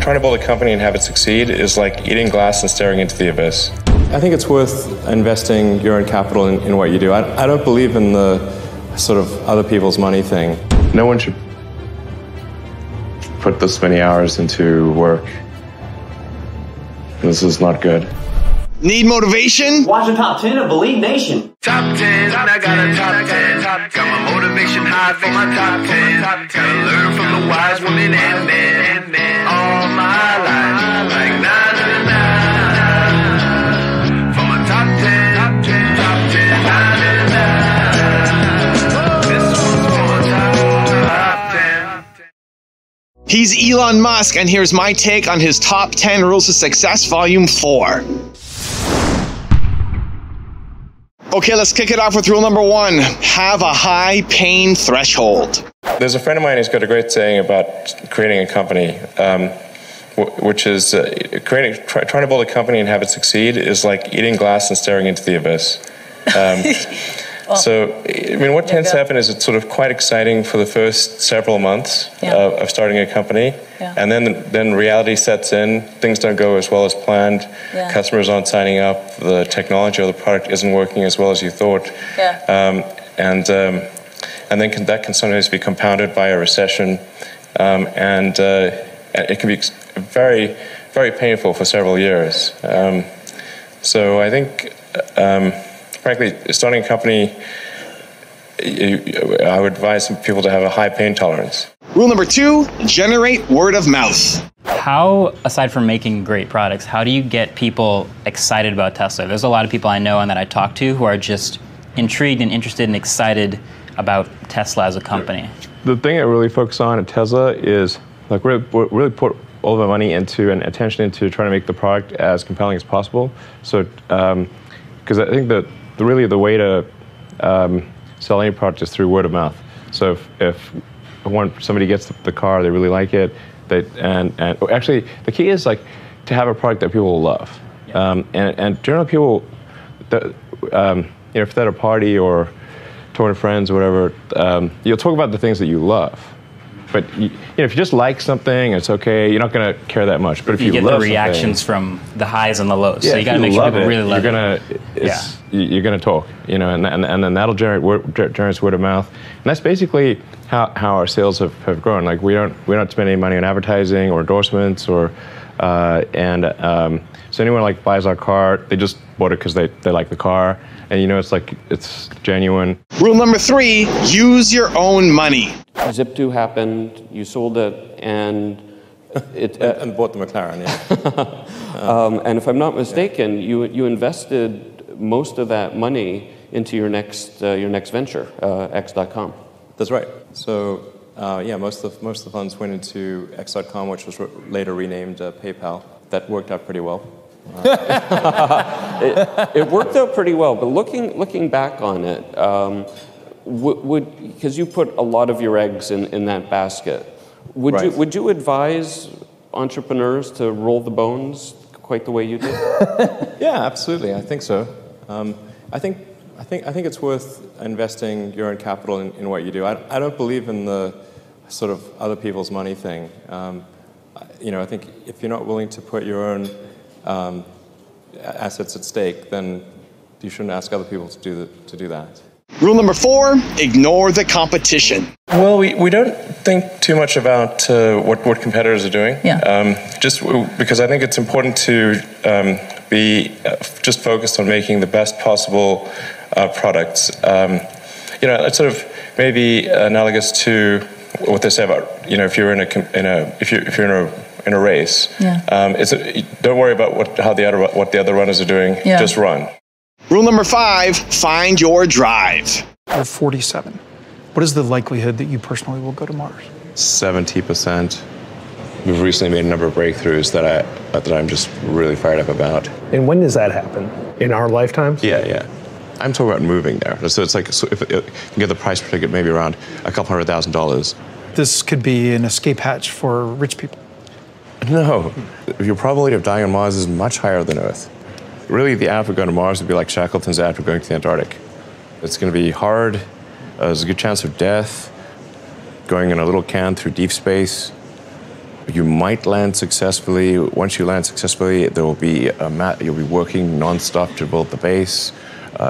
trying to build a company and have it succeed is like eating glass and staring into the abyss. I think it's worth investing your own capital in what you do. I don't believe in the sort of other people's money thing. No one should put this many hours into work. This is not good. Need motivation? Watch the top 10 of Believe Nation. Top 10, I got a top 10. Got my motivation high for my top 10. Gotta learn from the wise women and men. All my life, like 9 to 9. For my top 10, top 10, 9 to 9. This one's for my top 10. He's Elon Musk, and here's my take on his Top 10 Rules of Success, Volume 4. Okay, let's kick it off with rule number 1. Have a high pain threshold. There's a friend of mine who's got a great saying about creating a company, which is trying to build a company and have it succeed is like eating glass and staring into the abyss. So, I mean, what tends to happen is it's sort of quite exciting for the first several months of starting a company, and then reality sets in. Things don't go as well as planned. Customers aren't signing up. The technology or the product isn't working as well as you thought, and then that can sometimes be compounded by a recession, and it can be very, very painful for several years. So I think. Frankly, starting a company, I would advise people to have a high pain tolerance. Rule number 2, generate word of mouth. How, aside from making great products, how do you get people excited about Tesla? There's a lot of people I know and that I talk to who are just intrigued and interested and excited about Tesla as a company. The thing I really focus on at Tesla is like really put all of our money into and attention into trying to make the product as compelling as possible. So, because I think that really the way to sell any product is through word of mouth. So if somebody gets the car, they really like it, and actually the key is like to have a product that people will love. And generally people, if they're at a party or talking to friends or whatever, you'll talk about the things that you love. But if you just like something, it's okay. You're not going to care that much. But if you get love the reactions from the highs and the lows, so you got to make sure people really love it. You're going to talk, and then that'll generates word of mouth. And that's basically how our sales have grown. Like we don't spend any money on advertising or endorsements or so anyone like buys our car, they just bought it because they like the car, and it's genuine. Rule number 3, use your own money. Zip2 happened, you sold it, and it and bought the McLaren, and if I'm not mistaken, you invested most of that money into your next venture, X.com. That's right. So most of the funds went into X.com, which was later renamed PayPal. That worked out pretty well. It worked out pretty well, but looking back on it, because you put a lot of your eggs in that basket, would you advise entrepreneurs to roll the bones quite the way you did? Yeah, absolutely. I think so. I think it's worth investing your own capital in what you do. I don't believe in the sort of other people's money thing. I think if you're not willing to put your own assets at stake, then you shouldn't ask other people to do that. Rule number 4, ignore the competition. Well, we don't think too much about what competitors are doing. Just because I think it's important to be just focused on making the best possible products. It's sort of maybe analogous to what they say about if you're in a race. Don't worry about what the other runners are doing. Just run. Rule number 5, find your drive. You're 47. What is the likelihood that you personally will go to Mars? 70%. We've recently made a number of breakthroughs that I'm just really fired up about. And when does that happen? In our lifetimes? Yeah. I'm talking about moving there. So it's like if you get the price per ticket maybe around $200,000. This could be an escape hatch for rich people. No. Your probability of dying on Mars is much higher than Earth. Really, the app of going to Mars would be like Shackleton's app of going to the Antarctic. It's going to be hard. There's a good chance of death. Going in a little can through deep space. You might land successfully. Once you land successfully, there will be you'll be working non-stop to build the base.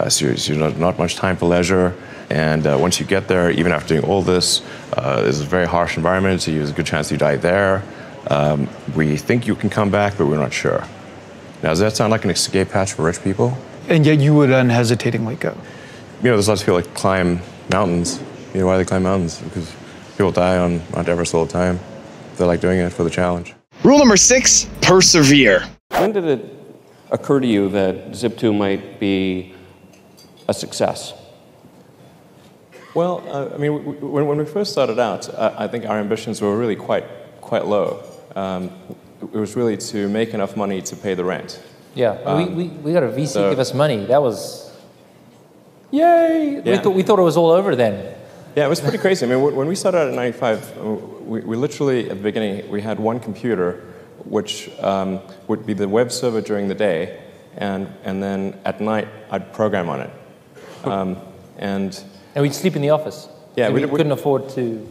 So you're not much time for leisure. And once you get there, even after doing all this, it's a very harsh environment, so there's a good chance you die there. We think you can come back, but we're not sure. Now, does that sound like an escape hatch for rich people? And yet you would unhesitatingly go. You know, there's lots of people that climb mountains. You know, why do they climb mountains? Because people die on Mount Everest all the time. They like doing it for the challenge. Rule number 6, persevere. When did it occur to you that Zip2 might be a success? Well, I mean, when we first started out, I think our ambitions were really quite low. It was really to make enough money to pay the rent. Yeah, we got a VC give us money. That was, yay! Yeah. We thought it was all over then. Yeah, it was pretty crazy. I mean, when we started out in '95, we literally, at the beginning, we had one computer, which would be the web server during the day, and then at night, I'd program on it. And we'd sleep in the office. Yeah, we couldn't afford to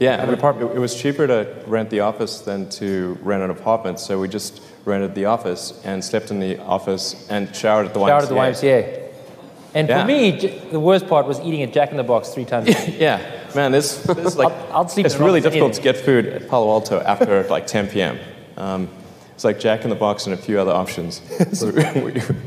have an apartment. It was cheaper to rent the office than to rent an apartment, so we just rented the office and slept in the office and showered at the YMCA. Showered at the YMCA. And for me, the worst part was eating at Jack in the Box 3 times a day. Yeah, man, this like I'll sleep it's really difficult to get food at Palo Alto after like 10 p.m. It's like Jack in the Box and a few other options. So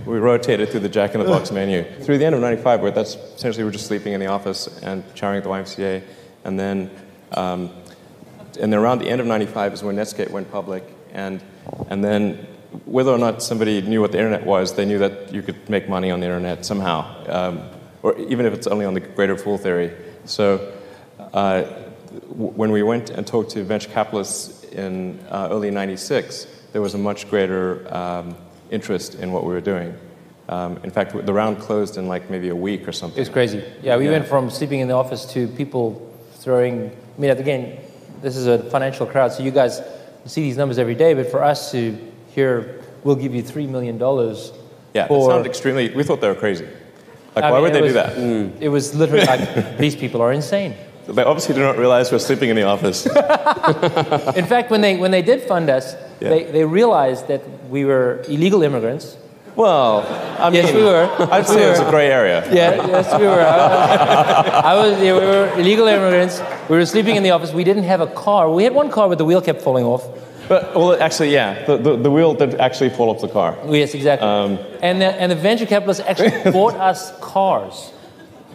we rotated through the Jack in the Box menu. Through the end of '95, where that's essentially we're just sleeping in the office and showering at the YMCA, and then around the end of '95 is when Netscape went public, and then whether or not somebody knew what the internet was, they knew that you could make money on the internet somehow, or even if it's only on the greater fool theory. So when we went and talked to venture capitalists in early '96. There was a much greater interest in what we were doing. In fact, the round closed in like maybe a week or something. It was crazy. Yeah, we went from sleeping in the office to people throwing, I mean, again, this is a financial crowd, so you guys see these numbers every day, but for us to hear, we'll give you $3 million. Yeah, it sounded extremely, we thought they were crazy. Like, why would they do that? It was literally like, these people are insane. They obviously do not realize we're sleeping in the office. In fact, when they did fund us, they realized that we were illegal immigrants. Well, I mean, yes, we were. I'd say it was a gray area. Yeah, right? Yes, we were. We were illegal immigrants. We were sleeping in the office. We didn't have a car. We had one car, but the wheel kept falling off. But, well, actually, yeah, the wheel did actually fall off the car. Yes, exactly. And the venture capitalists actually bought us cars.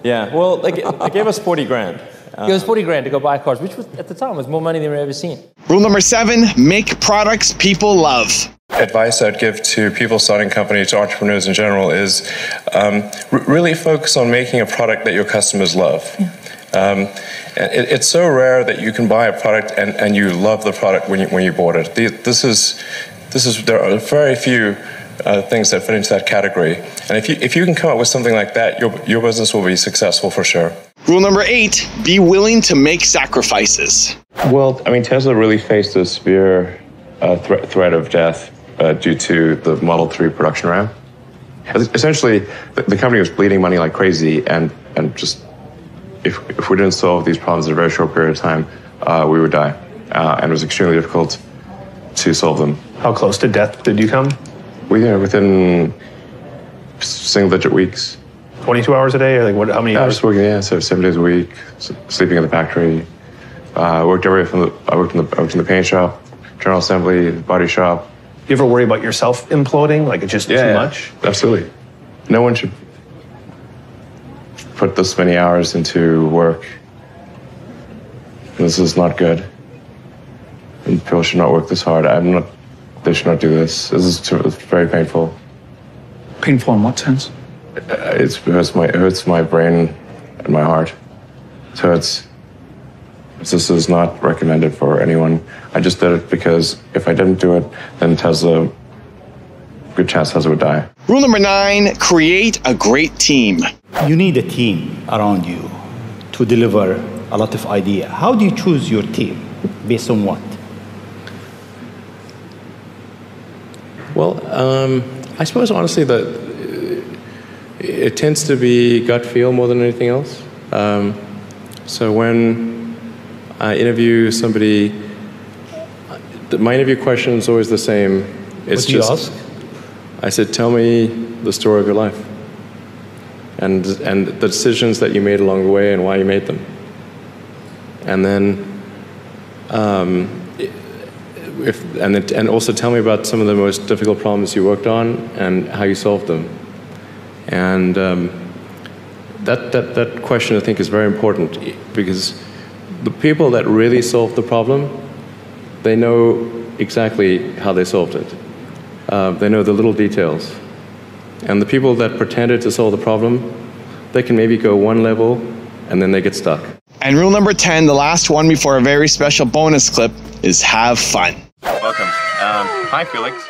Yeah, well, they gave us 40 grand. It was 40 grand to go buy cars, which was, at the time, was more money than we've ever seen. Rule number 7, make products people love. Advice I'd give to people starting companies, to entrepreneurs in general, is really focus on making a product that your customers love. It's so rare that you can buy a product and you love the product when you bought it. There are very few things that fit into that category. And if you can come up with something like that, your business will be successful for sure. Rule number 8, be willing to make sacrifices. Well, I mean, Tesla really faced a severe threat of death due to the Model 3 production ramp. Essentially, the company was bleeding money like crazy, and just if we didn't solve these problems in a very short period of time, we would die. And it was extremely difficult to solve them. How close to death did you come? Within single-digit weeks. 22 hours a day, or like how many hours? I was working, so 7 days a week, sleeping in the factory. I worked in the paint shop, general assembly, body shop. You ever worry about yourself imploding? Like it's just too much? Absolutely. No one should put this many hours into work. This is not good. And people should not work this hard. They should not do this. It's very painful. Painful in what sense? It hurts my brain and my heart. So this is not recommended for anyone. I just did it because if I didn't do it, then good chance Tesla would die. Rule number 9, create a great team. You need a team around you to deliver a lot of ideas. How do you choose your team? Based on what? Well, I suppose honestly that it tends to be gut feel more than anything else. So when I interview somebody, My interview question is always the same. It's what do you ask? I said, tell me the story of your life. And the decisions that you made along the way and why you made them. And then, and also tell me about some of the most difficult problems you worked on and how you solved them. And that question, I think, is very important because the people that really solved the problem, they know exactly how they solved it. They know the little details. And the people that pretended to solve the problem, they can maybe go one level and then they get stuck. And rule number 10, the last one before a very special bonus clip, is have fun. Welcome. Hi, Felix.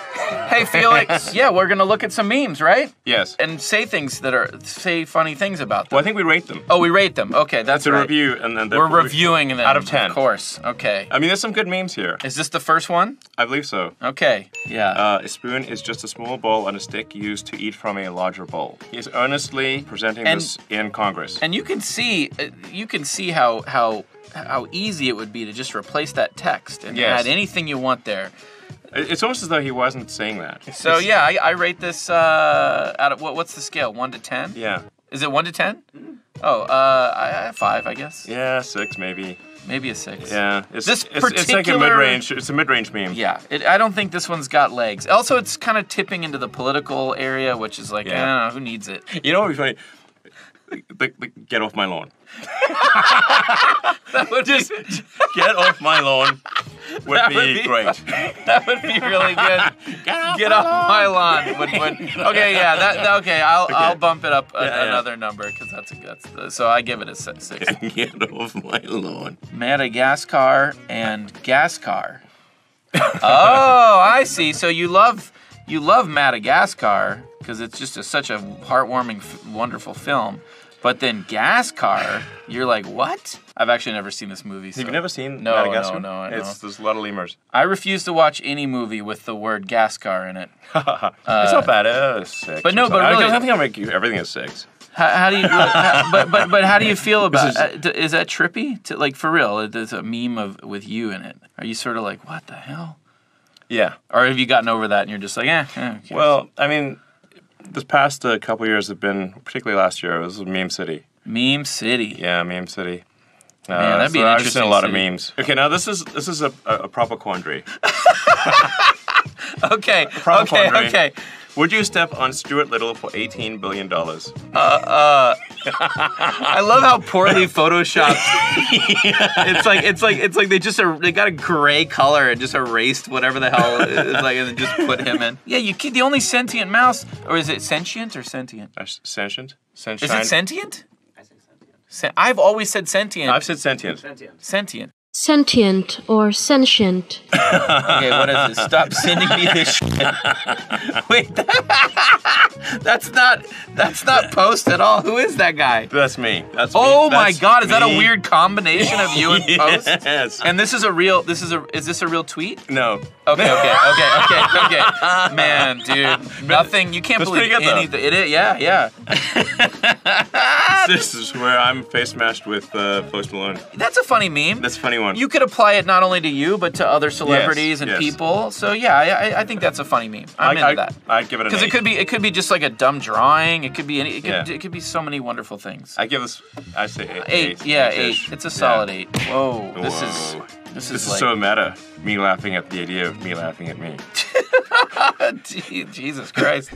Hey, Felix. Yeah, we're gonna look at some memes, right? Yes. And say funny things about them. Well, I think we rate them. Oh, we rate them. Okay, that's right. It's a review, and then we're reviewing them out of 10. Of course. Okay. I mean, there's some good memes here. Is this the first one? I believe so. Okay. Yeah. A spoon is just a small bowl on a stick used to eat from a larger bowl. He is earnestly presenting this in Congress. And you can see how easy it would be to just replace that text and add anything you want there. It's almost as though he wasn't saying that. So yeah, I rate this out of what's the scale? 1 to 10? Yeah. Is it 1 to 10? Oh, 5, I guess. Yeah, 6 maybe. Maybe a 6. Yeah, it's like a mid-range. It's a mid-range meme. Yeah, I don't think this one's got legs. Also, it's kind of tipping into the political area, which is like, I don't know, who needs it? You know what would be funny? Get off my lawn. That would just get off my lawn would be great. That would be really good. Get off my lawn. Okay, yeah, okay. I'll bump it up another number because that's so I give it a 6. Get off my lawn. Madagascar and Gascar. Oh, I see. So you love Madagascar because it's just such a heartwarming, wonderful film. But then Gascar, you're like, what? I've actually never seen this movie. So. Have you never seen Madagascar? No, I know. There's a lot of lemurs. I refuse to watch any movie with the word Gascar in it. It's not bad. It's 6. But no, but really, I think I'll make you everything is 6. How do you? But how do you feel about? Is that trippy? Like for real? There's a meme with you in it. Are you sort of like, what the hell? Yeah. Or have you gotten over that and you're just like, Well, I mean. This past couple years have been, particularly last year, it was Meme City. Meme City. Yeah, Meme City. Man, that'd be an I've interesting seen a lot city. of memes. Okay, now this is a proper quandary. Okay. Okay. Would you step on Stuart Little for $18 billion? I love how poorly photoshopped. It's like they got a gray color and just erased whatever the hell it's like and then just put him in. Yeah, the only sentient mouse, or is it sentient or sentient? Sentient. Is it sentient? I say sentient. I've always said sentient. I've said sentient. Sentient. Sentient or sentient. Okay, what is it? Stop sending me this shit. Wait, that's not Post at all. Who is that guy? That's me. That's me. Oh my God, is that a weird combination of you and Post? Yes. And is this a real tweet? No. Okay. Man, dude, nothing. You can't believe anything. It is, yeah. This is where I'm face mashed with Post Malone. That's a funny meme. That's a funny one. You could apply it not only to you, but to other celebrities and people. So yeah, I think that's a funny meme. I'm into that. I'd give it an 8. Because it could be just like a dumb drawing. It could be it could be so many wonderful things. I say 8. 8. Yeah, 8. It's a solid 8. Whoa. This is like, so meta. Me laughing at the idea of me laughing at me. Jesus Christ.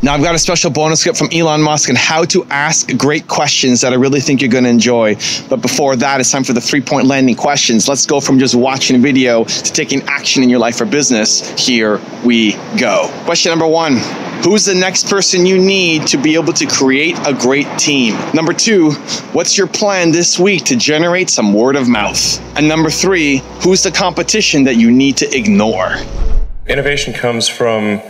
Now I've got a special bonus clip from Elon Musk on how to ask great questions that I really think you're going to enjoy. But before that, it's time for the 3-point landing questions. Let's go from just watching a video to taking action in your life or business. Here we go. Question number 1. Who's the next person you need to be able to create a great team? Number 2, what's your plan this week to generate some word of mouth? And number 3, who's the competition that you need to ignore? Innovation comes from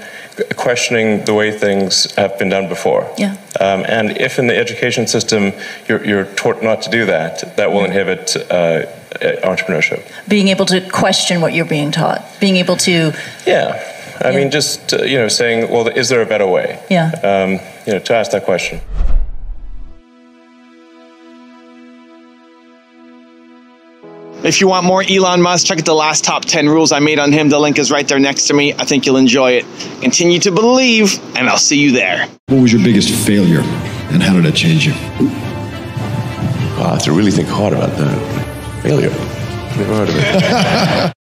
questioning the way things have been done before. Yeah. And if in the education system you're taught not to do that, that will inhibit entrepreneurship. Being able to question what you're being taught. Being able to... Yeah. I mean, just, saying, well, is there a better way? Yeah. To ask that question. If you want more Elon Musk, check out the last top 10 rules I made on him. The link is right there next to me. I think you'll enjoy it. Continue to believe, and I'll see you there. What was your biggest failure, and how did it change you? I have to really think hard about that. Failure. Never heard of it.